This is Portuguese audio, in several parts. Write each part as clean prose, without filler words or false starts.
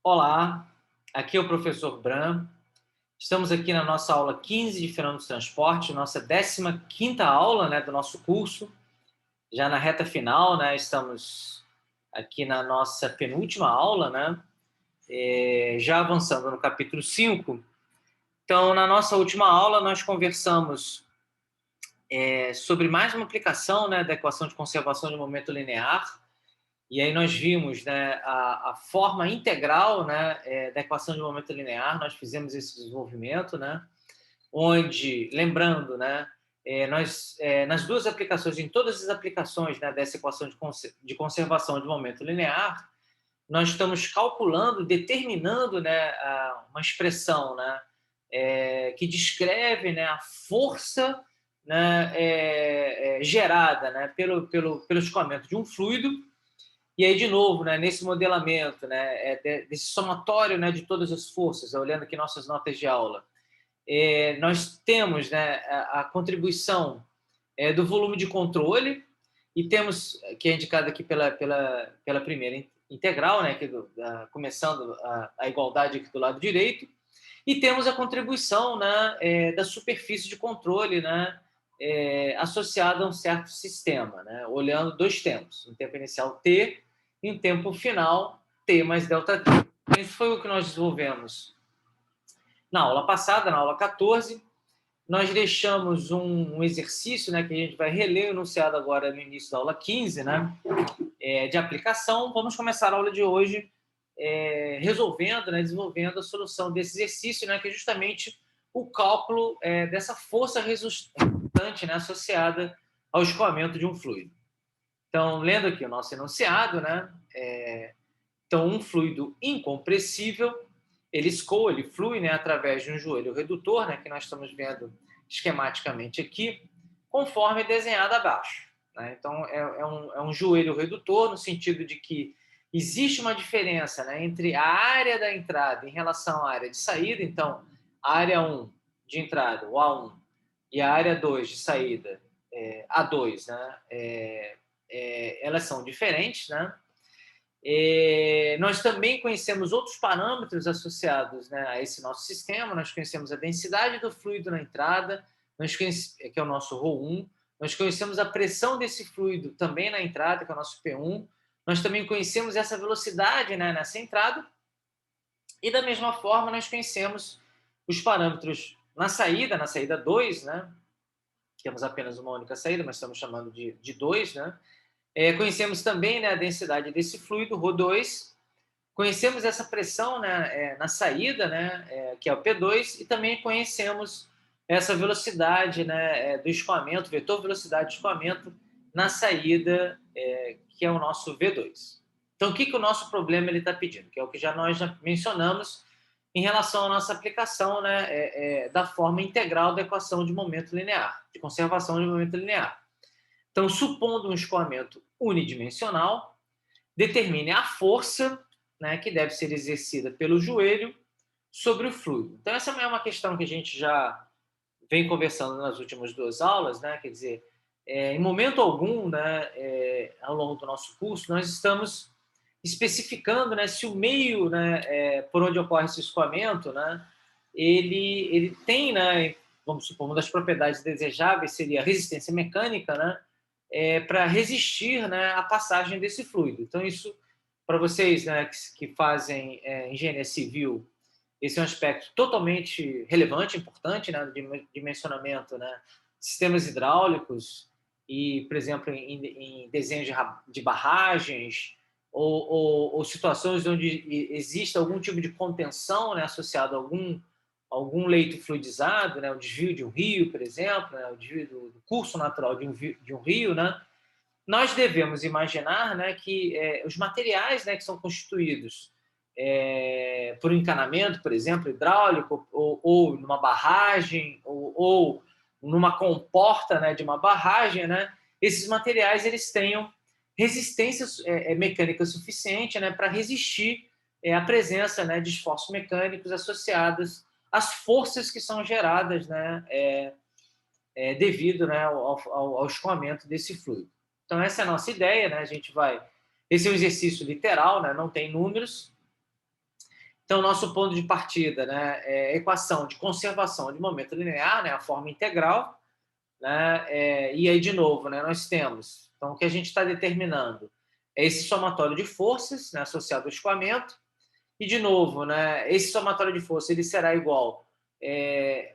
Olá, aqui é o professor Bram. Estamos aqui na nossa aula 15 de Fenômenos do Transporte, nossa 15ª aula, do nosso curso, já na reta final, estamos aqui na nossa penúltima aula, já avançando no capítulo 5. Então, na nossa última aula, nós conversamos sobre mais uma aplicação, da equação de conservação de momento linear. E aí nós vimos, a forma integral, da equação de momento linear. Nós fizemos esse desenvolvimento, onde, lembrando, nas duas aplicações, em todas as aplicações, dessa equação de conservação de momento linear, nós estamos calculando, determinando, uma expressão, que descreve, a força, gerada, pelo escoamento de um fluido. E aí, de novo, nesse modelamento, desse somatório, de todas as forças, olhando aqui nossas notas de aula, nós temos, a contribuição do volume de controle, e temos, que é indicado aqui pela primeira integral, aqui começando a igualdade aqui do lado direito, e temos a contribuição, da superfície de controle, associada a um certo sistema, olhando dois tempos, um tempo inicial t e um tempo final t mais ΔT. Isso foi o que nós desenvolvemos na aula passada, na aula 14. Nós deixamos um exercício, que a gente vai reler o enunciado agora no início da aula 15, de aplicação. Vamos começar a aula de hoje resolvendo, desenvolvendo a solução desse exercício, que é justamente o cálculo dessa força resultante, associada ao escoamento de um fluido. Então, lendo aqui o nosso enunciado, então, um fluido incompressível, ele escoa, ele flui, através de um joelho redutor, que nós estamos vendo esquematicamente aqui, conforme desenhado abaixo. Então, é um joelho redutor, no sentido de que existe uma diferença, entre a área da entrada em relação à área de saída. Então, a área 1 de entrada, o A1, e a área 2 de saída, A2, elas são diferentes, nós também conhecemos outros parâmetros associados, a esse nosso sistema. Nós conhecemos a densidade do fluido na entrada, que é o nosso ρ1. Nós conhecemos a pressão desse fluido também na entrada, que é o nosso P1. Nós também conhecemos essa velocidade, nessa entrada. E, da mesma forma, nós conhecemos os parâmetros na saída 2, temos apenas uma única saída, mas estamos chamando de 2, conhecemos também, a densidade desse fluido, ρ2. Conhecemos essa pressão, na saída, que é o P2, e também conhecemos essa velocidade, do escoamento, vetor velocidade de escoamento na saída, que é o nosso V2. Então, o que o nosso problema está pedindo? Que é o que nós já mencionamos em relação à nossa aplicação, da forma integral da equação de momento linear, de conservação de momento linear. Então, supondo um escoamento unidimensional, determine a força, que deve ser exercida pelo joelho sobre o fluido. Então, essa é uma questão que a gente já vem conversando nas últimas duas aulas, quer dizer, em momento algum, ao longo do nosso curso, nós estamos especificando, se o meio, por onde ocorre esse escoamento, ele tem, vamos supor, uma das propriedades desejáveis seria a resistência mecânica, para resistir, à passagem desse fluido. Então, isso, para vocês, que fazem engenharia civil, esse é um aspecto totalmente relevante, importante, de dimensionamento, de sistemas hidráulicos e, por exemplo, em desenhos de barragens ou situações onde existe algum tipo de contenção, associado a algum leito fluidizado, o desvio de um rio, por exemplo, o desvio do curso natural de um rio, nós devemos imaginar, que os materiais, que são constituídos por um encanamento, por exemplo, hidráulico, ou numa barragem, ou numa comporta, de uma barragem, esses materiais eles tenham resistência mecânica suficiente, para resistir à presença, de esforços mecânicos associados às forças que são geradas, devido, ao escoamento desse fluido. Então, essa é a nossa ideia, a gente vai... Esse é um exercício literal, não tem números. Então, nosso ponto de partida, né, é a equação de conservação de momento linear, né, a forma integral, né, e aí, de novo, né, nós temos, então, o que a gente está determinando é esse somatório de forças, né, associado ao escoamento, e, de novo, né, esse somatório de forças ele será igual,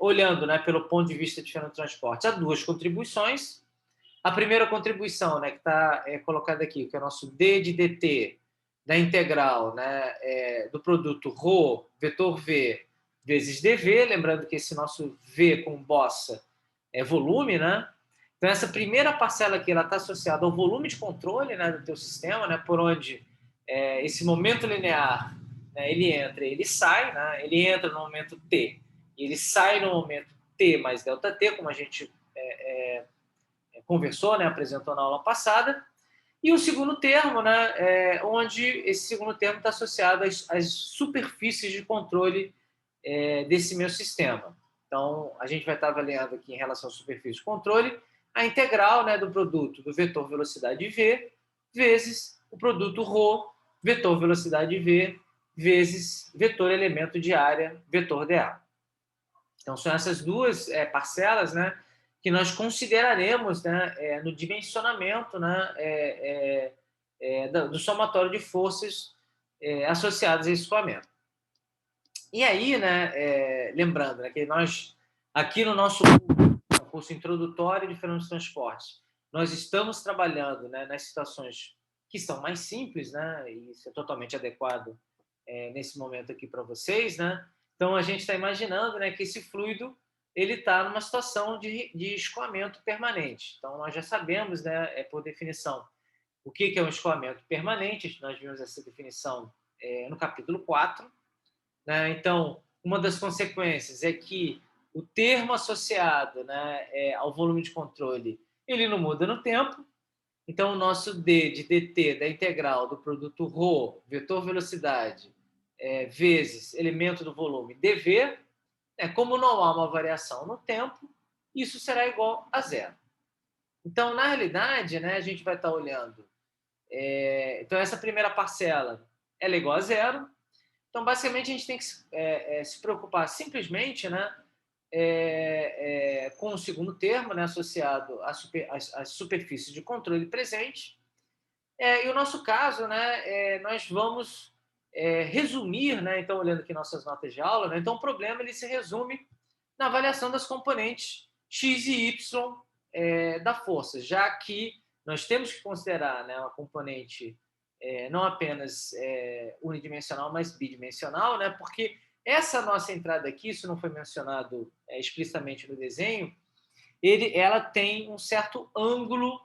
olhando, né, pelo ponto de vista de fenômeno de transporte, a duas contribuições. A primeira contribuição, né, que está colocada aqui, que é o nosso d de dt da integral, né, do produto ρ, vetor v, vezes dv, lembrando que esse nosso v com bossa é volume, né? Então, essa primeira parcela aqui está associada ao volume de controle, né, do teu sistema, né, por onde esse momento linear, né, ele entra e ele sai, né, ele entra no momento t e ele sai no momento t mais ΔT, como a gente conversou, né, apresentou na aula passada. E o segundo termo, né, onde esse segundo termo está associado às superfícies de controle desse meu sistema. Então, a gente vai estar avaliando aqui em relação à superfície de controle a integral, né, do produto do vetor velocidade v vezes o produto ρ, vetor velocidade v, vezes vetor elemento de área, vetor dA. Então, são essas duas parcelas, né, que nós consideraremos, né, no dimensionamento, né, do somatório de forças associadas a esse escoamento. E aí, né, lembrando, né, que nós, aqui no nosso curso introdutório de fenômenos de transporte, nós estamos trabalhando, né, nas situações que são mais simples, né, e isso é totalmente adequado nesse momento aqui para vocês, né? Então, a gente está imaginando, né, que esse fluido ele está numa situação de escoamento permanente. Então, nós já sabemos, né, por definição, o que é um escoamento permanente. Nós vimos essa definição no capítulo 4. Né? Então, uma das consequências é que o termo associado, né, ao volume de controle ele não muda no tempo. Então, o nosso d de dt da integral do produto ρ, vetor velocidade, vezes elemento do volume dv, como não há uma variação no tempo, isso será igual a zero. Então, na realidade, né, a gente vai estar olhando. Então, essa primeira parcela ela é igual a zero. Então, basicamente, a gente tem que se preocupar simplesmente, né, com o segundo termo, né, associado às superfícies de controle presente. E o nosso caso, né, nós vamos resumir, né, então, olhando aqui nossas notas de aula, né, então o problema ele se resume na avaliação das componentes x e y da força, já que nós temos que considerar, né, uma componente não apenas unidimensional, mas bidimensional, né, porque essa nossa entrada aqui, isso não foi mencionado explicitamente no desenho, ela tem um certo ângulo,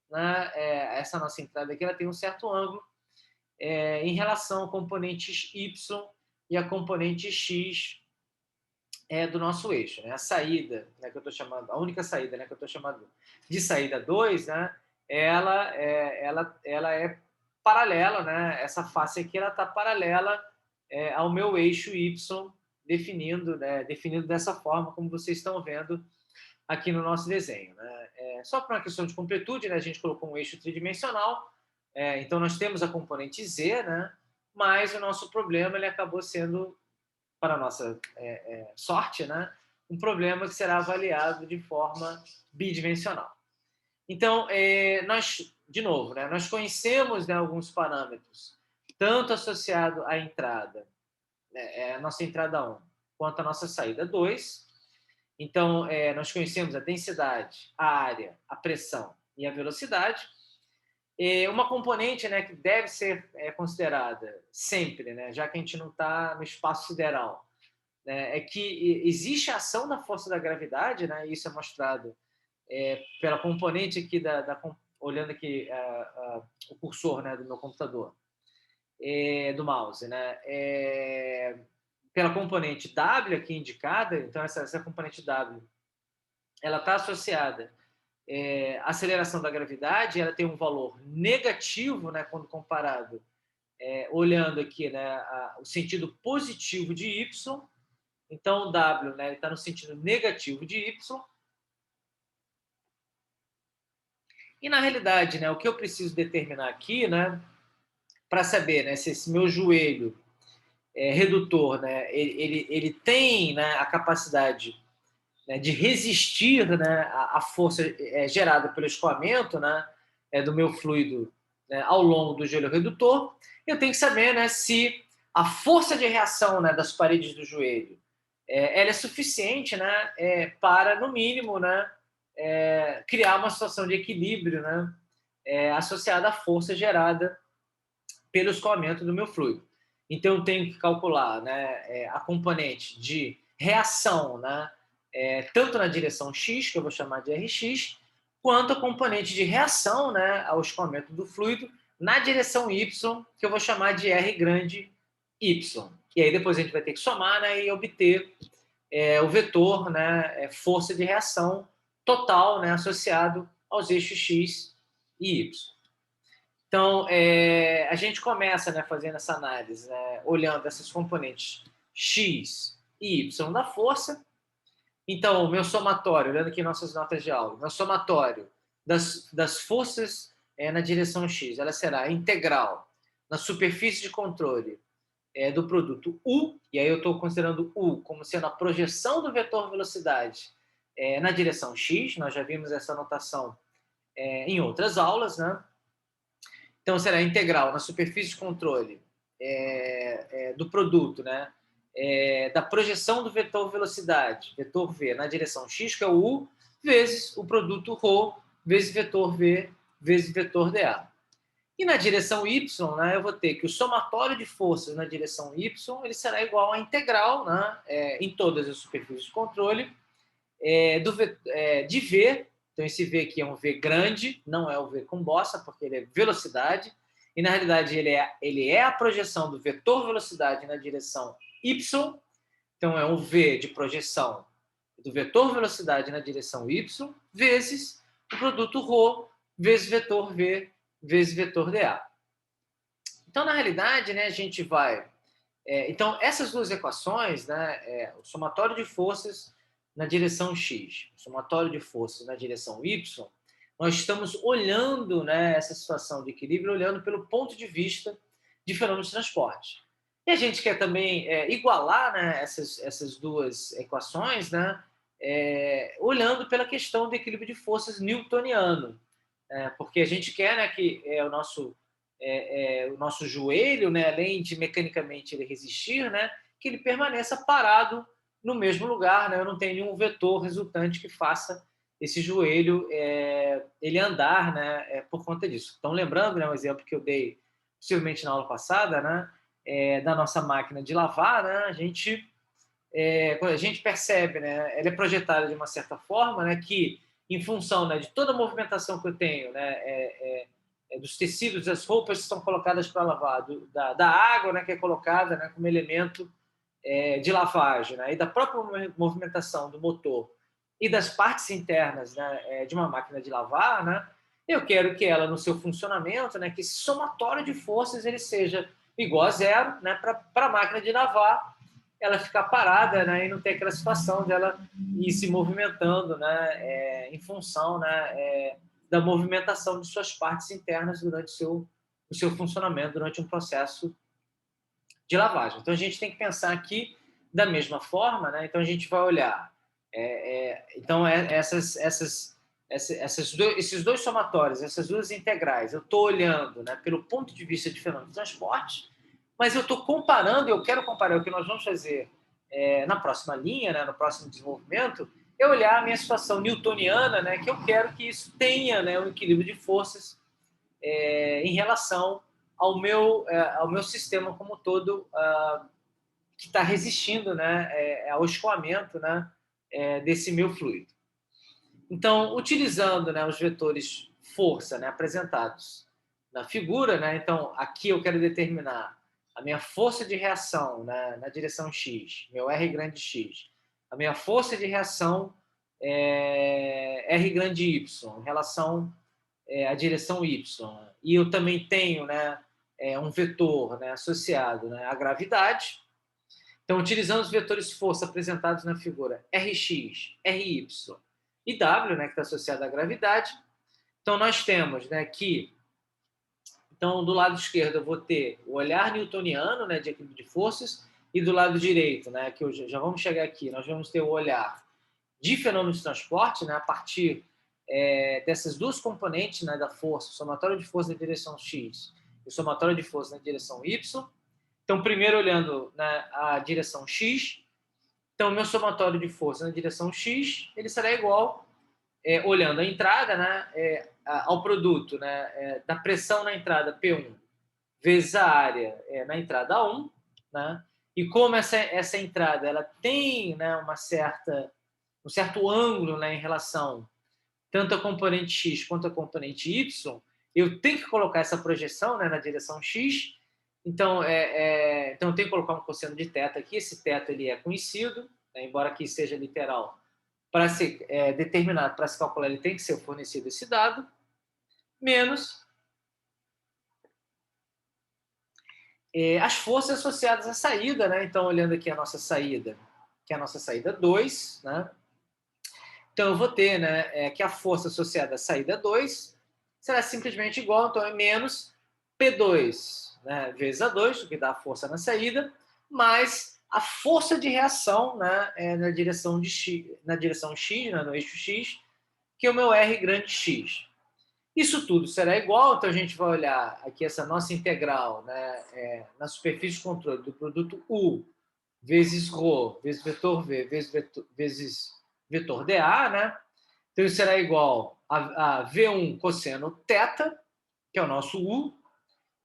né, essa nossa entrada aqui ela tem um certo ângulo em relação ao componente y e a componente x do nosso eixo. Né? A saída, né, que eu estou chamando, a única saída, né, que eu estou chamando de saída 2, né, ela é paralela, né, essa face aqui ela está paralela ao meu eixo y, definindo dessa forma, como vocês estão vendo aqui no nosso desenho. Né? Só para uma questão de completude, né, a gente colocou um eixo tridimensional, então nós temos a componente z, né, mas o nosso problema ele acabou sendo, para a nossa sorte, né, um problema que será avaliado de forma bidimensional. Então, nós, de novo, né, nós conhecemos, né, alguns parâmetros, tanto associado à entrada, né, a nossa entrada 1, quanto a nossa saída 2. Então, nós conhecemos a densidade, a área, a pressão e a velocidade. Uma componente, né, que deve ser considerada sempre, né, já que a gente não está no espaço sideral, né, é que existe a ação da força da gravidade, né, e isso é mostrado pela componente aqui, olhando aqui o cursor, né, do meu computador, do mouse, né, pela componente W aqui indicada. Então, essa componente W ela está associada à aceleração da gravidade, ela tem um valor negativo, né, quando comparado, olhando aqui, né, o sentido positivo de y. Então, o W, né, está no sentido negativo de y. E, na realidade, né, o que eu preciso determinar aqui, né, para saber, né, se esse meu joelho redutor, né, ele tem, né, a capacidade, né, de resistir, né, à força gerada pelo escoamento, né, do meu fluido, né, ao longo do joelho redutor. Eu tenho que saber, né, se a força de reação, né, das paredes do joelho ela é suficiente, né, para, no mínimo, né, criar uma situação de equilíbrio, né, associada à força gerada pelo escoamento do meu fluido. Então, eu tenho que calcular, né, a componente de reação, né, tanto na direção X, que eu vou chamar de Rx, quanto a componente de reação, né, ao escoamento do fluido na direção Y, que eu vou chamar de R grande Y. E aí depois a gente vai ter que somar, né, e obter o vetor, né, força de reação total, né, associado aos eixos X e Y. Então, a gente começa, né, fazendo essa análise, né, olhando essas componentes X e Y da força. Então, o meu somatório, olhando aqui nossas notas de aula, meu somatório das forças na direção X, ela será integral na superfície de controle do produto U, e aí eu estou considerando U como sendo a projeção do vetor velocidade na direção X, nós já vimos essa notação em outras aulas, né? Então, será integral na superfície de controle do produto, né? Da projeção do vetor velocidade, vetor V, na direção X, que é o U, vezes o produto ρ, vezes vetor V, vezes vetor dA. E na direção Y, né, eu vou ter que o somatório de forças na direção Y ele será igual à integral, né, em todas as superfícies de controle, de V. Então, esse V aqui é um V grande, não é o V com bossa, porque ele é velocidade. E, na realidade, ele é a projeção do vetor velocidade na direção Y. Então, é um V de projeção do vetor velocidade na direção Y, vezes o produto ρ, vezes vetor V, vezes vetor dA. Então, na realidade, né, a gente vai... então, essas duas equações, né, o somatório de forças na direção X, o somatório de forças na direção Y, nós estamos olhando, né, essa situação de equilíbrio, olhando pelo ponto de vista de fenômenos de transporte. E a gente quer também igualar, né, essas duas equações, né, olhando pela questão do equilíbrio de forças newtoniano. Porque a gente quer, né, que o nosso joelho, né, além de mecanicamente ele resistir, né, que ele permaneça parado no mesmo lugar, né? Eu não tenho nenhum vetor resultante que faça esse joelho ele andar, né, por conta disso. Então, lembrando, né, um exemplo que eu dei possivelmente na aula passada, né, da nossa máquina de lavar, né, quando a gente percebe, né, ela é projetada de uma certa forma, né, que em função, né, de toda a movimentação que eu tenho, né, dos tecidos, das roupas que são colocadas para lavar, da água, né, que é colocada, né, como elemento de lavagem, né, e da própria movimentação do motor e das partes internas, né, de uma máquina de lavar, né, eu quero que ela, no seu funcionamento, né, que esse somatório de forças ele seja igual a zero, né, para a máquina de lavar ela ficar parada, né, e não ter aquela situação dela ir se movimentando, né, em função, né, da movimentação de suas partes internas durante o seu funcionamento, durante um processo de lavagem. Então, a gente tem que pensar aqui da mesma forma, né? Então, a gente vai olhar. Então, esses dois somatórios, essas duas integrais, eu estou olhando, né, pelo ponto de vista de fenômeno de transporte, mas eu estou comparando, eu quero comparar o que nós vamos fazer na próxima linha, né, no próximo desenvolvimento, é olhar a minha situação newtoniana, né, que eu quero que isso tenha, né, um equilíbrio de forças em relação ao meu sistema como todo, que está resistindo, né, ao escoamento, né, desse meu fluido. Então, utilizando, né, os vetores força, né, apresentados na figura, né, então aqui eu quero determinar a minha força de reação, né, na direção X, meu R grande X, a minha força de reação R grande Y, em relação à direção Y. E eu também tenho, né, um vetor, né, associado, né, à gravidade. Então, utilizando os vetores força apresentados na figura Rx, Ry e W, né, que está associado à gravidade, então nós temos, né, que Então, do lado esquerdo, eu vou ter o olhar newtoniano, né, de equilíbrio de forças, e do lado direito, né, que já vamos chegar aqui, nós vamos ter o olhar de fenômenos de transporte, né, a partir dessas duas componentes, né, da força, o somatório de força na direção x e o somatório de força na direção y. Então, primeiro olhando, né, a direção x, então, o meu somatório de força na direção x, ele será igual, olhando a entrada, né, ao produto, né, da pressão na entrada P1 vezes a área na entrada A1, né, e como essa entrada ela tem, né, um certo ângulo, né, em relação tanto a componente x quanto a componente y, eu tenho que colocar essa projeção, né, na direção x. Então, então eu tenho que colocar um cosseno de θ aqui. Esse θ ele é conhecido, né, embora aqui seja literal. Para ser determinado, para se calcular, ele tem que ser fornecido esse dado, menos as forças associadas à saída, né? Então, olhando aqui a nossa saída, que é a nossa saída 2, né? Então, eu vou ter, né, que a força associada à saída 2 será simplesmente igual, então é menos P2, né, vezes A2, que dá a força na saída, mais a força de reação, né, na direção x, né, no eixo x, que é o meu R grande X. Isso tudo será igual, então a gente vai olhar aqui essa nossa integral, né, na superfície de controle do produto U vezes ρ, vezes vetor V, vezes vetor dA, né? Então isso será igual a V1 cosseno θ, que é o nosso U,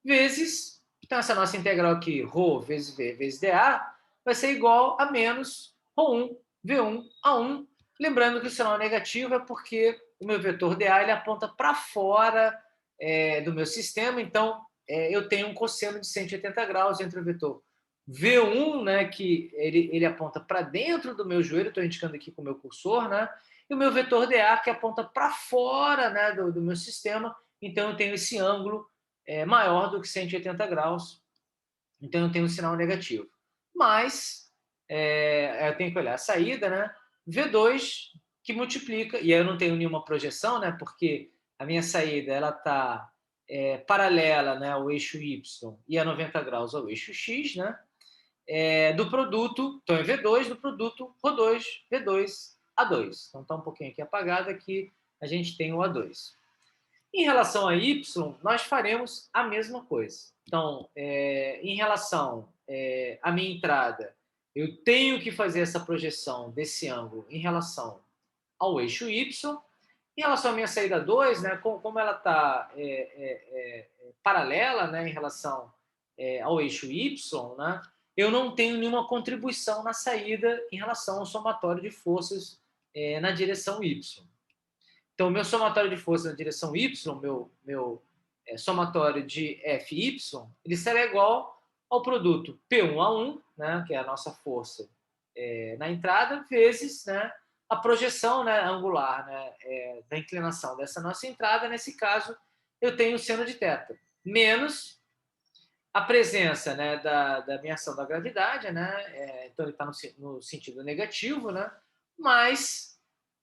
vezes, então essa nossa integral aqui, ρ vezes V vezes dA, vai ser igual a menos ρ1, V1 a 1. Lembrando que o sinal negativo é porque o meu vetor dA ele aponta para fora do meu sistema, então eu tenho um cosseno de 180 graus entre o vetor V1, né, que ele aponta para dentro do meu joelho, estou indicando aqui com o meu cursor, né, e o meu vetor dA que aponta para fora, né, do meu sistema, então eu tenho esse ângulo maior do que 180 graus, então eu tenho um sinal negativo. Mas eu tenho que olhar a saída, né? V2 que multiplica, e aí eu não tenho nenhuma projeção, né? Porque a minha saída ela está paralela, né, ao eixo Y e a 90 graus ao eixo X, né? Do produto, então é V2 do produto ρ2, V2, A2. Então está um pouquinho aqui apagado, aqui a gente tem o A2. Em relação a Y, nós faremos a mesma coisa. Então, em relação à minha entrada, eu tenho que fazer essa projeção desse ângulo em relação ao eixo Y. Em relação à minha saída 2, né, como ela está paralela, né, em relação ao eixo Y, né, eu não tenho nenhuma contribuição na saída em relação ao somatório de forças na direção Y. Então, o meu somatório de força na direção Y, meu somatório de FY, ele será igual ao produto P1A1, né, que é a nossa força na entrada, vezes, né, a projeção, né, angular, né, da inclinação dessa nossa entrada. Nesse caso, eu tenho o seno de θ, menos a presença, né, da minha ação da gravidade, né, então ele está no sentido negativo, né, mais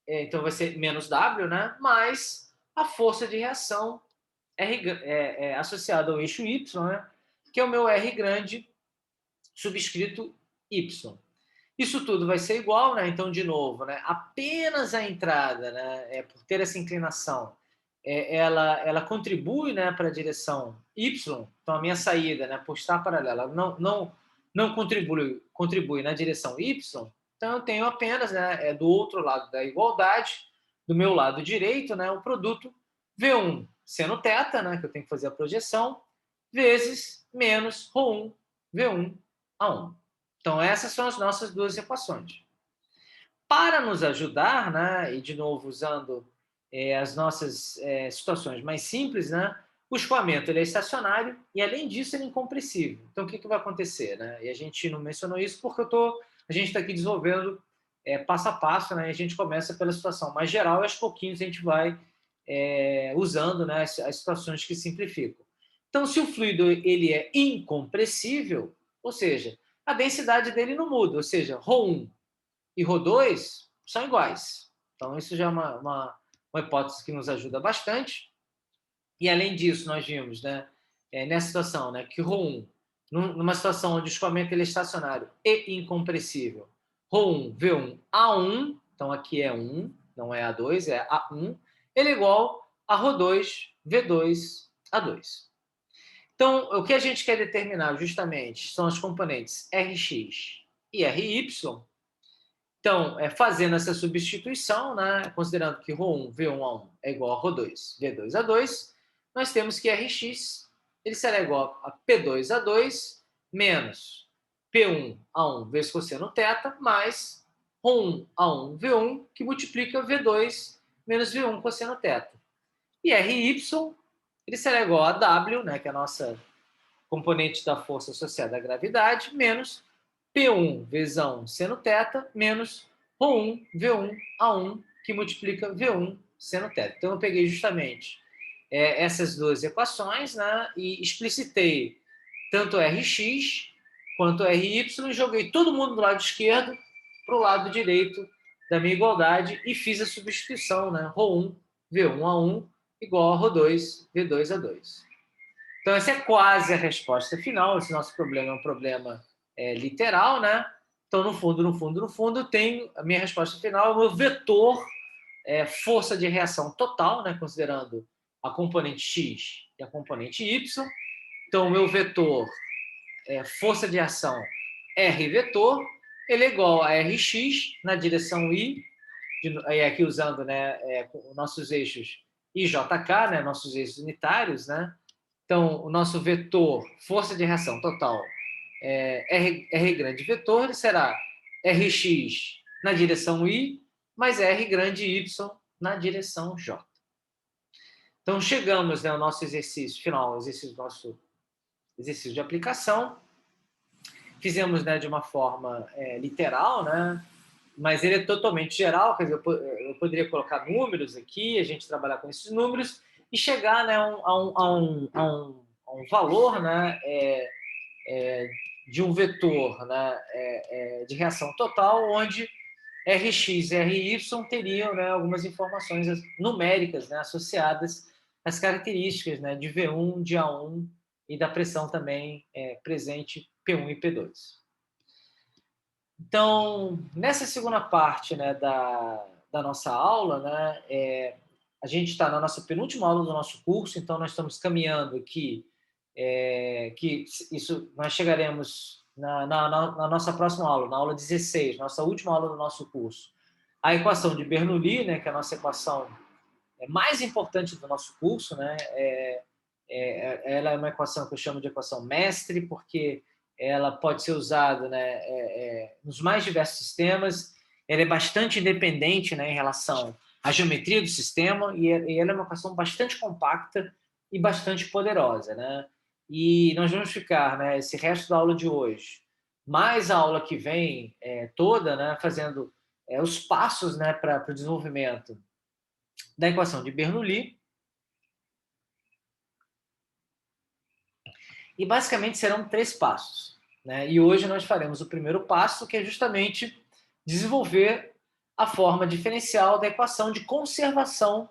então vai ser menos W, né? Mais a força de reação associada ao eixo Y, né? Que é o meu R grande subscrito Y. Isso tudo vai ser igual, né? Então, de novo, né? Apenas a entrada, né? Por ter essa inclinação, ela contribui, né, para a direção Y. Então, a minha saída, né, por estar paralela, não contribui na direção Y. Então, eu tenho apenas, né, do outro lado da igualdade, do meu lado direito, né, o produto V1 seno θ, né, que eu tenho que fazer a projeção, vezes menos ρ1 V1 a 1. Então, essas são as nossas duas equações. Para nos ajudar, né, e de novo usando as nossas situações mais simples, né, o escoamento ele é estacionário e, além disso, ele é incompressível. Então, o que vai acontecer? Né? E a gente não mencionou isso porque a gente está aqui desenvolvendo passo a passo, né, e a gente começa pela situação mais geral e aos pouquinhos a gente vai usando, né, as situações que simplificam. Então, se o fluido ele é incompressível, ou seja, a densidade dele não muda, ou seja, ρ1 e ρ2 são iguais. Então, isso já é uma hipótese que nos ajuda bastante. E, além disso, nós vimos, né, nessa situação, né, que ρ1, numa situação onde o escoamento ele é estacionário e incompressível, ρ1, V1, A1, então aqui é 1, não é A2, é A1, ele é igual a ρ2, V2, A2. Então, o que a gente quer determinar justamente são as componentes Rx e Ry. Então, fazendo essa substituição, né, considerando que ρ1, V1A1 é igual a ρ2, V2A2, nós temos que Rx ele será igual a P2A2 menos P1A1 vezes cosseno θ mais ρ1A1 V1, que multiplica V2 menos V1 cosseno θ. E Ry ele será igual a W, né, que é a nossa componente da força associada à gravidade, menos P1 vezes A1 seno θ, menos ρ1 V1 A1, que multiplica V1 seno θ. Então, eu peguei justamente essas duas equações, né, e explicitei tanto Rx quanto Ry e joguei todo mundo do lado esquerdo para o lado direito da minha igualdade e fiz a substituição, né, ρ1 V1 A1 igual a ρ2 V2 A2. Então, essa é quase a resposta final. Esse nosso problema é um problema literal, né? Então, no fundo, tem a minha resposta final, o meu vetor força de reação total, né? Considerando a componente x e a componente y. Então, o meu vetor força de ação R vetor, ele é igual a Rx na direção y, aqui usando, né, nossos eixos I, J, K, né, nossos eixos unitários, né? Então, o nosso vetor, força de reação total, R grande vetor, ele será Rx na direção Y, mais R grande Y na direção J. Então, chegamos, né, ao nosso exercício final, nosso exercício de aplicação. Fizemos, né, de uma forma literal, né, mas ele é totalmente geral, quer dizer, eu poderia colocar números aqui, a gente trabalhar com esses números e chegar, né, a um valor, né, de um vetor, né, de reação total, onde Rx e Ry teriam, né, algumas informações numéricas, né, associadas às características, né, de V1, de A1 e da pressão também presente P1 e P2. Então, nessa segunda parte, né, da nossa aula, né, a gente está na nossa penúltima aula do nosso curso, então nós estamos caminhando aqui, que isso nós chegaremos na nossa próxima aula, na aula 16, nossa última aula do nosso curso, a equação de Bernoulli, né, que é a nossa equação mais importante do nosso curso, né, ela é uma equação que eu chamo de equação mestre, porque ela pode ser usada, né, nos mais diversos sistemas, ela é bastante independente, né, em relação à geometria do sistema, e ela é uma equação bastante compacta e bastante poderosa, né? E nós vamos ficar, né, esse resto da aula de hoje, mais a aula que vem toda, né, fazendo os passos, né, para o desenvolvimento da equação de Bernoulli. E basicamente serão 3 passos, né? E hoje nós faremos o primeiro passo, que é justamente desenvolver a forma diferencial da equação de conservação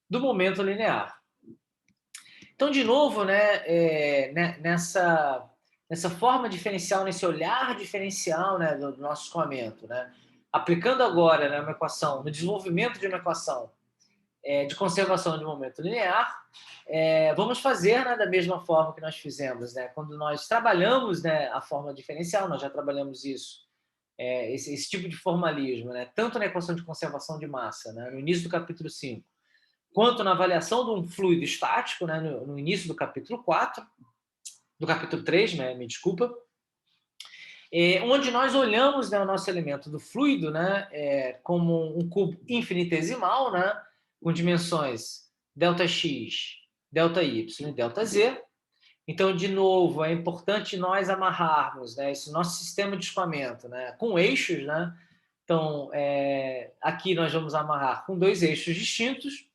do momento linear. Então, de novo, né, nessa forma diferencial, nesse olhar diferencial, né, do nosso escoamento, né, aplicando agora, né, uma equação, no desenvolvimento de uma equação de conservação de momento linear, vamos fazer, né, da mesma forma que nós fizemos, né, quando nós trabalhamos, né, a forma diferencial, nós já trabalhamos isso, esse tipo de formalismo, né, tanto na equação de conservação de massa, né, no início do capítulo 5, quanto na avaliação de um fluido estático, né, no início do capítulo 4, do capítulo 3, né, me desculpa, onde nós olhamos, né, o nosso elemento do fluido, né, como um cubo infinitesimal, né, com dimensões ΔX, ΔY e ΔZ. Então, de novo, é importante nós amarrarmos, né, esse nosso sistema de escoamento, né, com eixos, né? Então, aqui nós vamos amarrar com 2 eixos distintos,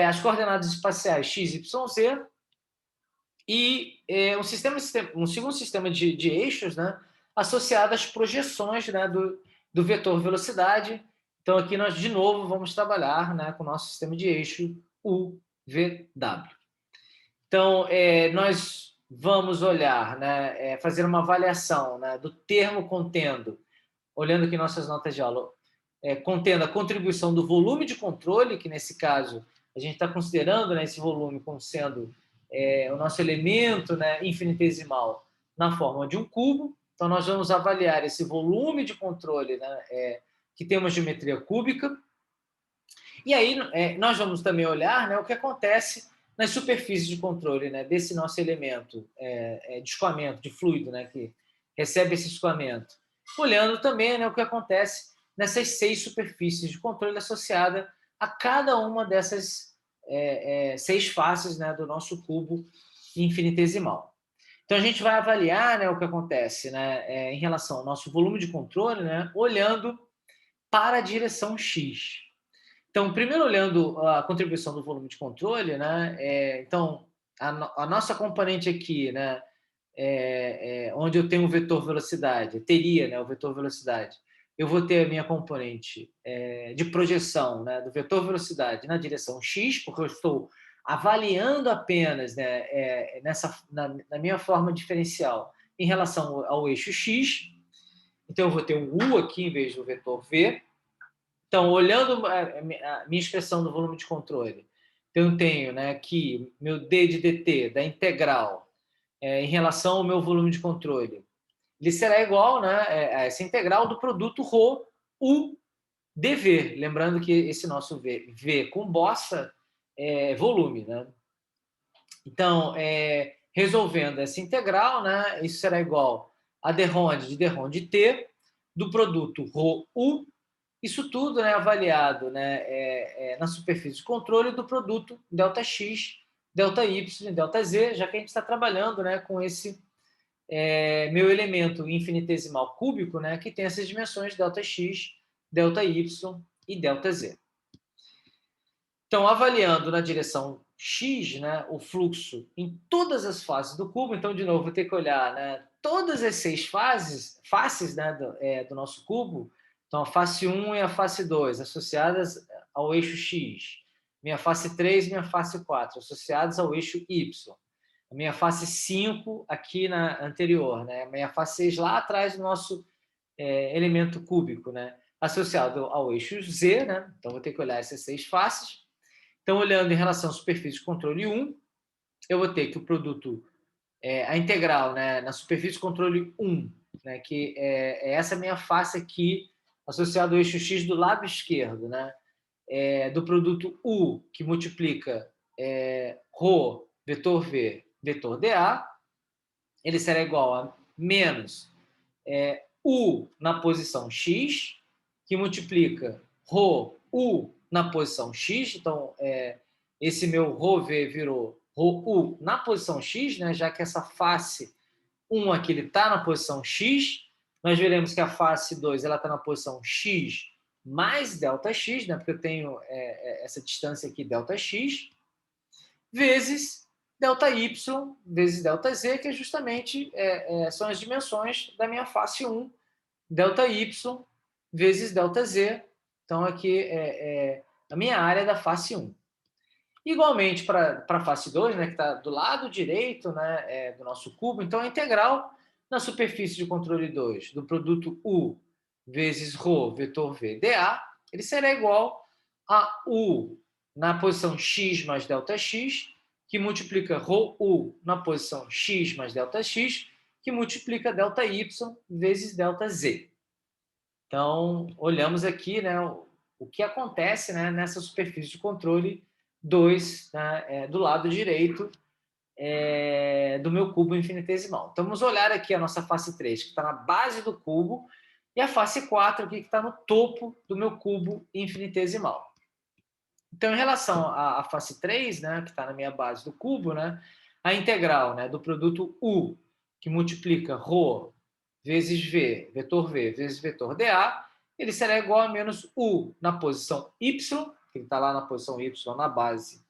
as coordenadas espaciais x, y, z, e um segundo sistema de eixos, né, associado às projeções, né, do vetor velocidade. Então, aqui nós, de novo, vamos trabalhar, né, com o nosso sistema de eixo UVW. Então, nós vamos olhar, né, fazer uma avaliação, né, do termo contendo, olhando aqui nossas notas de aula, contendo a contribuição do volume de controle, que nesse caso a gente está considerando, né, esse volume como sendo o nosso elemento, né, infinitesimal na forma de um cubo. Então, nós vamos avaliar esse volume de controle, né, que tem uma geometria cúbica. E aí nós vamos também olhar, né, o que acontece nas superfícies de controle, né, desse nosso elemento de escoamento, de fluido, né, que recebe esse escoamento. Olhando também, né, o que acontece nessas 6 superfícies de controle associada a cada uma dessas 6 faces, né, do nosso cubo infinitesimal. Então, a gente vai avaliar, né, o que acontece, né, em relação ao nosso volume de controle, né, olhando para a direção x. Então, primeiro olhando a contribuição do volume de controle, né? Então, a nossa componente aqui, né? Onde eu tenho o vetor velocidade, teria, né, o vetor velocidade, eu vou ter a minha componente de projeção, né, do vetor velocidade na direção x, porque eu estou avaliando apenas, né, na minha forma diferencial em relação ao eixo x. Então, eu vou ter um u aqui em vez do vetor v. Então, olhando a minha expressão do volume de controle, eu tenho, né, aqui meu d de dt da integral em relação ao meu volume de controle. Ele será igual, né, a essa integral do produto ρ u dv. Lembrando que esse nosso v com bossa é volume. Né? Então, resolvendo essa integral, né, isso será igual a d de d t do produto ρ u. Isso tudo, né, avaliado, né, na superfície de controle do produto ΔX, ΔY e ΔZ, já que a gente está trabalhando, né, com esse meu elemento infinitesimal cúbico, né, que tem essas dimensões ΔX, ΔY e ΔZ. Então, avaliando na direção x, né, o fluxo em todas as faces do cubo, então, de novo, vou ter que olhar, né, todas as 6 faces, né, do nosso cubo. Então, a face 1 e a face 2 associadas ao eixo x. Minha face 3 e minha face 4 associadas ao eixo y. A minha face 5 aqui na anterior, né? A minha face 6 lá atrás do nosso elemento cúbico, né? Associado ao eixo z, né? Então, vou ter que olhar essas 6 faces. Então, olhando em relação à superfície de controle 1, eu vou ter que o produto, a integral, né, na superfície de controle 1, né, que é essa minha face aqui, associada ao eixo x do lado esquerdo, né, do produto u, que multiplica ρ, vetor v, vetor dA, ele será igual a menos u na posição x, que multiplica ρ u na posição x. Então, esse meu ρv virou ρ u na posição x, né, já que essa face 1 aqui está na posição x. Nós veremos que a face 2 está na posição x mais ΔX, né, porque eu tenho essa distância aqui, ΔX, vezes ΔY vezes ΔZ, que justamente são as dimensões da minha face 1, ΔY vezes ΔZ. Então, aqui a minha área da face 1. Igualmente, para a face 2, né, que está do lado direito, né, do nosso cubo, então a integral na superfície de controle 2 do produto U vezes ρ, vetor V, dA, ele será igual a U na posição x mais ΔX, que multiplica ρ U na posição x mais ΔX, que multiplica ΔY vezes ΔZ. Então, olhamos aqui, né, o que acontece, né, nessa superfície de controle 2, né, do lado direito do meu cubo infinitesimal. Então, vamos olhar aqui a nossa face 3, que está na base do cubo, e a face 4 aqui, que está no topo do meu cubo infinitesimal. Então, em relação à face 3, né, que está na minha base do cubo, né, a integral, né, do produto U, que multiplica ρ vezes V, vetor V, vezes vetor dA, ele será igual a menos U na posição Y, que está lá na posição Y, na base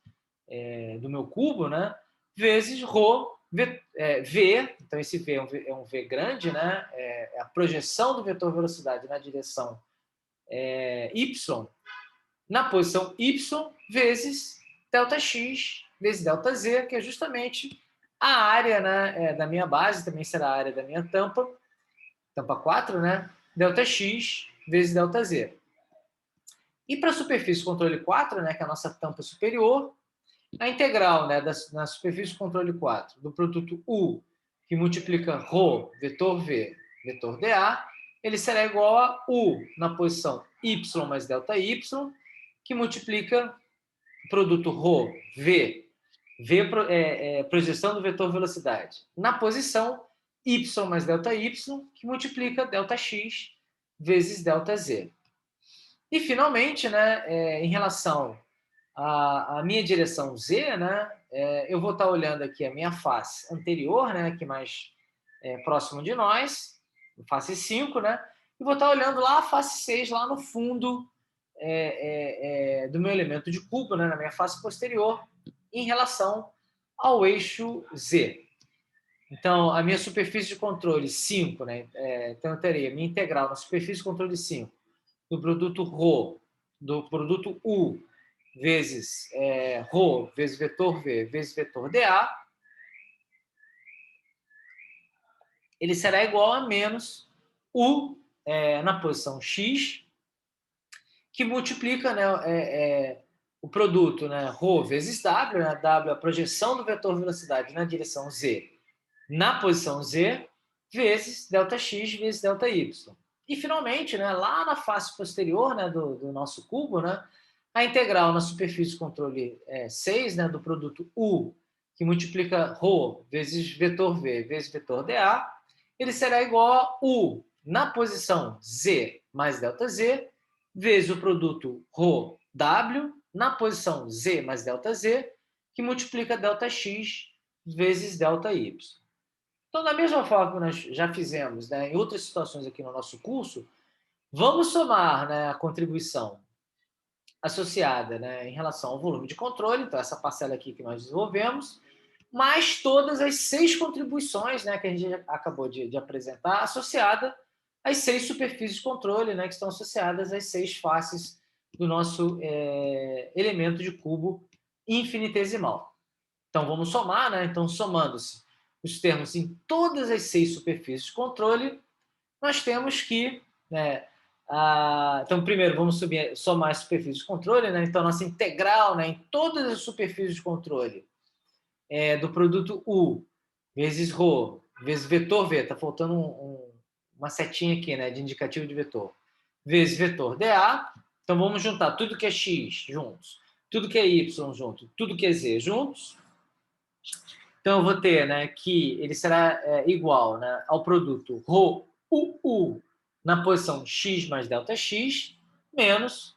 do meu cubo, né, vezes ρ, V, então esse V é um V grande, né, é a projeção do vetor velocidade na direção Y, na posição Y, vezes ΔX, vezes ΔZ, que é justamente a área, né, da minha base, também será a área da minha tampa 4, né, ΔX vezes ΔZ. E para a superfície controle 4, né, que é a nossa tampa superior, a integral, né, na superfície controle 4 do produto U, que multiplica ρ, vetor V, vetor dA, ele será igual a U na posição Y mais ΔY, que multiplica o produto ρ, V, projeção do vetor velocidade, na posição Y mais ΔY, que multiplica ΔX vezes ΔZ. E, finalmente, né, em relação à minha direção Z, né, eu vou estar olhando aqui a minha face anterior, né, que mais próximo de nós, face 5, né, e vou estar olhando lá a face 6, lá no fundo do meu elemento de cubo, né, na minha face posterior, em relação ao eixo Z. Então, a minha superfície de controle 5, né, então eu teria minha integral na superfície de controle 5 do produto ρ, do produto U, vezes ρ, vezes vetor V, vezes vetor dA, ele será igual a menos U na posição X, que multiplica, né, o produto, né, ρ vezes W, né, W é a projeção do vetor velocidade na direção Z, na posição Z, vezes ΔX vezes ΔY. E, finalmente, né, lá na face posterior, né, do nosso cubo, né, a integral na superfície de controle 6, né, do produto U, que multiplica ρ vezes vetor V vezes vetor dA, ele será igual a U na posição Z mais ΔZ, vezes o produto ρW na posição Z mais ΔZ, que multiplica ΔX vezes ΔY. Então, da mesma forma que nós já fizemos, né, em outras situações aqui no nosso curso, vamos somar, né, a contribuição associada, né, em relação ao volume de controle, então essa parcela aqui que nós desenvolvemos, mais todas as 6 contribuições, né, que a gente acabou de apresentar, associada às 6 superfícies de controle, né, que estão associadas às 6 faces do nosso elemento de cubo infinitesimal. Então, vamos somar, né? Então, somando-se os termos em todas as 6 superfícies de controle, nós temos que, né, então, primeiro, vamos somar as superfícies de controle, né? Então, nossa integral, né, em todas as superfícies de controle do produto U vezes ρ vezes vetor V, está faltando uma setinha aqui, né, de indicativo de vetor, vezes vetor dA. Então, vamos juntar tudo que é X juntos, tudo que é Y junto, tudo que é Z juntos. Então, eu vou ter, né, que ele será igual, né, ao produto ρ UU na posição X mais ΔX, menos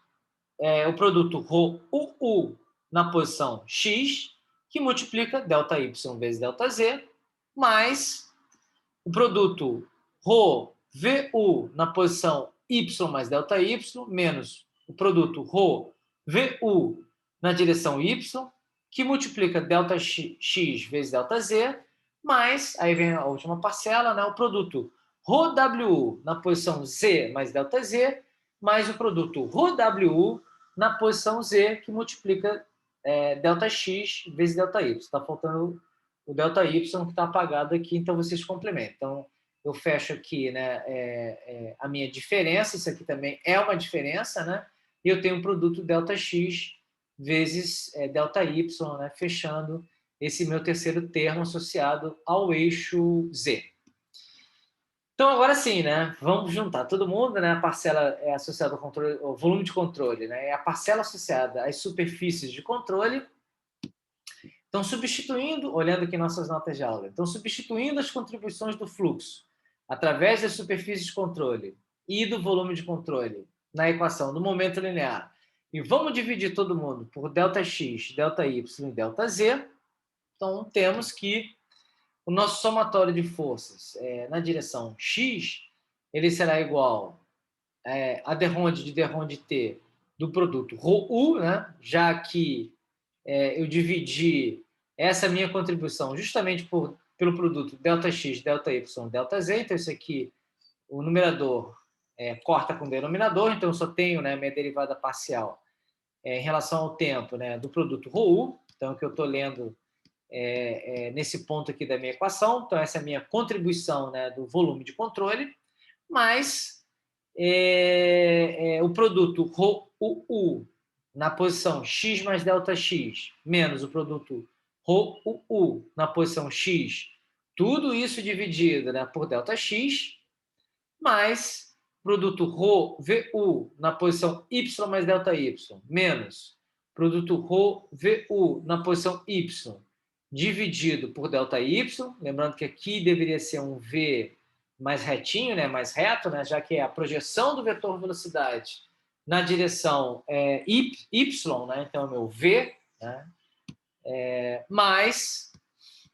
o produto ρ UU na posição X, que multiplica ΔY vezes ΔZ, mais o produto ρ VU na posição Y mais ΔY, menos o produto ρ VU na direção Y, que multiplica ΔX vezes ΔZ, mais, aí vem a última parcela, né, o produto ρWU na posição Z mais ΔZ, mais o produto ρWU na posição Z, que multiplica ΔX vezes ΔY. Está faltando o ΔY que está apagado aqui, então vocês complementam. Então, eu fecho aqui, né, a minha diferença, isso aqui também é uma diferença, né, e eu tenho um produto ΔX vezes ΔY, né, fechando esse meu terceiro termo associado ao eixo Z. Então, agora sim, né, vamos juntar todo mundo, né, a parcela é associada ao controle, ao volume de controle, né, é a parcela associada às superfícies de controle. Então, substituindo, olhando aqui nossas notas de aula, então, substituindo as contribuições do fluxo através das superfícies de controle e do volume de controle na equação do momento linear, e vamos dividir todo mundo por ΔX, ΔY e ΔZ, então temos que o nosso somatório de forças na direção X, ele será igual a d de d t do produto ρU, né? Já que eu dividi essa minha contribuição justamente pelo produto ΔX, ΔY, ΔZ, então isso aqui, o numerador corta com o denominador, então eu só tenho, né, minha derivada parcial em relação ao tempo, né, do produto ρU, Então, o que eu estou lendo nesse ponto aqui da minha equação. Então, essa é a minha contribuição, né, do volume de controle, mais o produto ρ na posição x mais ΔX, menos o produto ρ na posição x, tudo isso dividido, né, por ΔX, mais produto ρ-VU na posição y mais ΔY, menos produto ρ-VU na posição y, dividido por ΔY, lembrando que aqui deveria ser um V mais retinho, né, mais reto, né, já que é a projeção do vetor velocidade na direção y, né, então é o meu V, né, mais,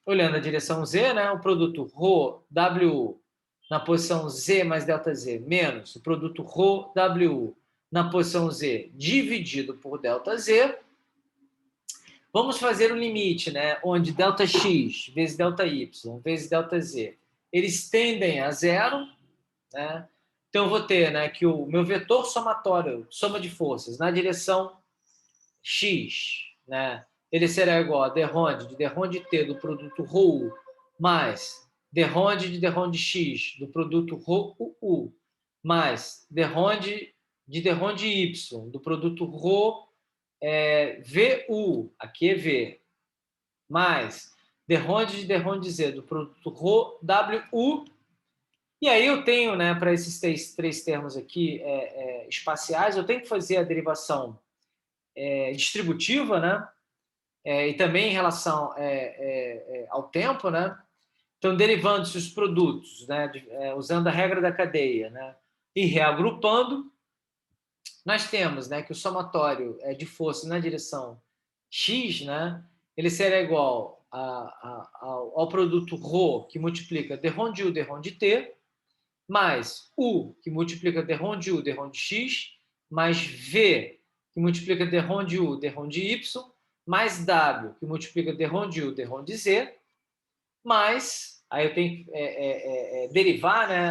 olhando a direção Z, né, o produto ρ-WU na posição Z mais ΔZ, menos o produto ρ-WU na posição Z dividido por ΔZ. Vamos fazer um limite, né, onde ΔX vezes ΔY vezes ΔZ, eles tendem a zero, né? Então, eu vou ter, né, que o meu vetor somatório, soma de forças, na direção X, né, ele será igual a dρ de dρ de T do produto ρU mais dρ de dρ de X do produto ρU mais dρ de dρ de Y do produto ρ VU, aqui é V, mais dρ de dρ de Z do produto ρWU. E aí eu tenho, né, para esses três termos aqui espaciais, eu tenho que fazer a derivação distributiva, né? E também em relação ao tempo, né? Então, derivando-se os produtos, né, usando a regra da cadeia, né, e reagrupando, nós temos, né, que o somatório de força na direção x, né, ele será igual ao produto ρ, que multiplica dρ de U, dρ de T, mais U, que multiplica dρ de U, dρ de X, mais V, que multiplica dρ de U, dρ de Y, mais W, que multiplica dρ de U, dρ de Z, mais, aí eu tenho que derivar, né,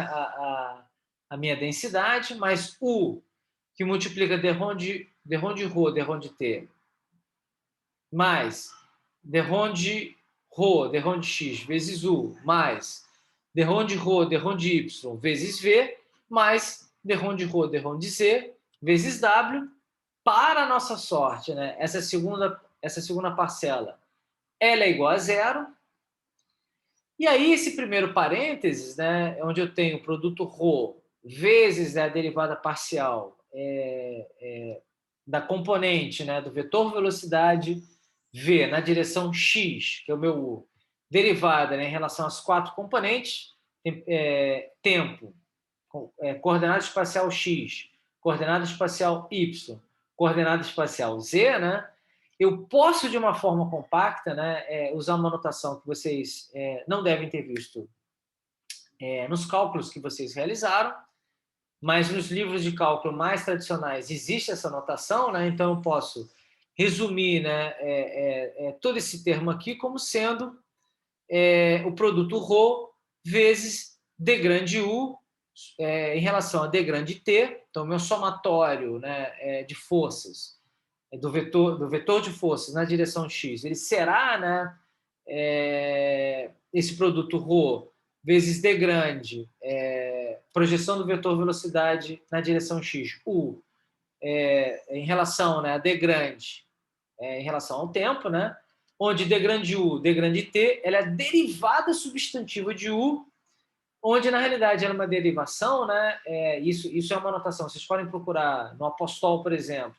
a minha densidade, mais U, que multiplica dρ de ρ, dρ de T, mais dρ de ρ, dρ de X, vezes U, mais dρ de ρ, dρ de Y, vezes V, mais dρ de ρ, dρ de Z, vezes W. Para a nossa sorte, né, essa segunda parcela, ela é igual a zero. E aí, esse primeiro parênteses, né, onde eu tenho o produto ρ vezes a derivada parcial da componente, né, do vetor velocidade V na direção x, que é o meu U, derivada, né, em relação às quatro componentes, tempo, coordenada espacial x, coordenada espacial y, coordenada espacial z, né, eu posso, de uma forma compacta, né, usar uma notação que vocês não devem ter visto nos cálculos que vocês realizaram, mas nos livros de cálculo mais tradicionais existe essa notação, né? Então eu posso resumir, né, todo esse termo aqui como sendo o produto ρ vezes d grande U em relação a d grande T. Então, meu somatório, né, de forças, do vetor de forças na direção x, ele será, né, esse produto ρ vezes d grande, projeção do vetor velocidade na direção x, U, em relação, né, a d grande, em relação ao tempo, né, onde d grande U, d grande T, ela é derivada substantiva de U, onde, na realidade, ela é uma derivação, né, isso é uma notação, vocês podem procurar no Apostol, por exemplo,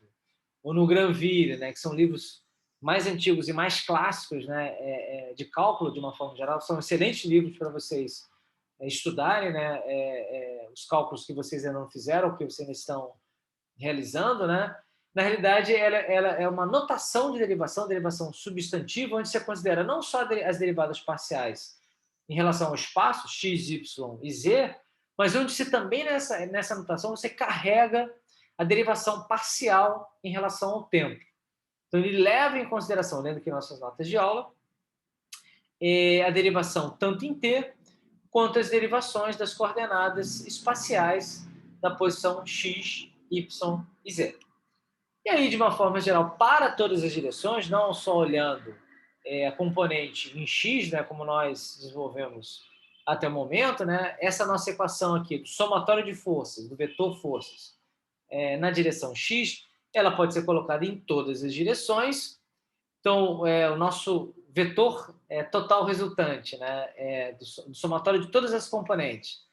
ou no Granville, né, que são livros mais antigos e mais clássicos, né, de cálculo, de uma forma geral, são excelentes livros para vocês estudarem, né, os cálculos que vocês ainda não fizeram, que vocês ainda estão realizando, né. Na realidade, ela é uma notação de derivação substantiva, onde você considera não só as derivadas parciais em relação ao espaço, x, y e z, mas onde você também, nessa notação, você carrega a derivação parcial em relação ao tempo. Então, ele leva em consideração, lendo aqui nossas notas de aula, a derivação tanto em t, quanto as derivações das coordenadas espaciais da posição x, y e z. E aí, de uma forma geral, para todas as direções, não só olhando a componente em x, né, como nós desenvolvemos até o momento, né, essa nossa equação aqui do somatório de forças, do vetor forças, na direção x, ela pode ser colocada em todas as direções. Então, o nosso vetor total resultante, né, do somatório de todas as componentes,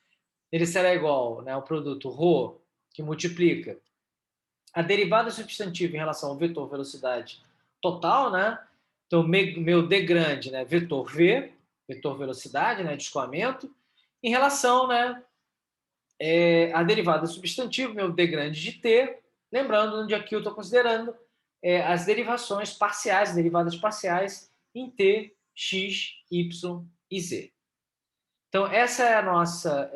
ele será igual, né, ao produto ρ, que multiplica a derivada substantiva em relação ao vetor velocidade total, né? Então, meu D grande, né, vetor V, vetor velocidade, né, de escoamento, em relação, né, a derivada substantiva, meu D grande de T, lembrando onde aqui eu estou considerando as derivações parciais, derivadas parciais em T, X, Y e Z. Então, essa é a nossa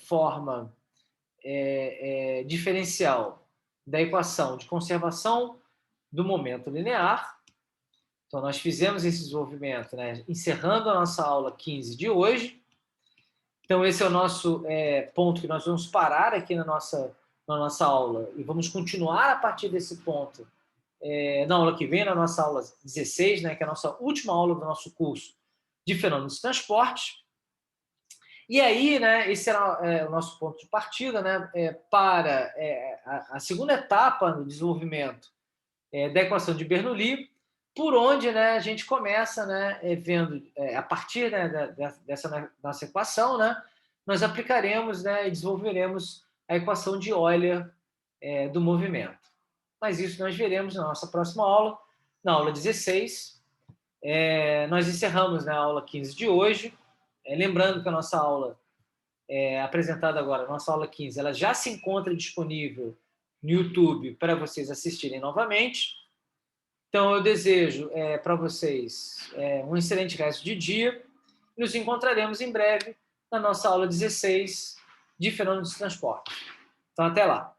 forma diferencial da equação de conservação do momento linear. Então, nós fizemos esse desenvolvimento, né, encerrando a nossa aula 15 de hoje. Então, esse é o nosso ponto que nós vamos parar aqui na nossa aula e vamos continuar a partir desse ponto na aula que vem, na nossa aula 16, né, que é a nossa última aula do nosso curso de fenômenos de transporte. E aí, né, esse era o nosso ponto de partida, né, para a segunda etapa do desenvolvimento da equação de Bernoulli, por onde, né, a gente começa, né, vendo, a partir, né, dessa nossa equação, né, nós aplicaremos, né, e desenvolveremos a equação de Euler do movimento. Mas isso nós veremos na nossa próxima aula, na aula 16. Nós encerramos, né, a aula 15 de hoje. Lembrando que a nossa aula apresentada agora, a nossa aula 15, ela já se encontra disponível no YouTube para vocês assistirem novamente. Então, eu desejo para vocês um excelente resto de dia. Nos encontraremos em breve na nossa aula 16 de fenômenos de transporte. Então, até lá.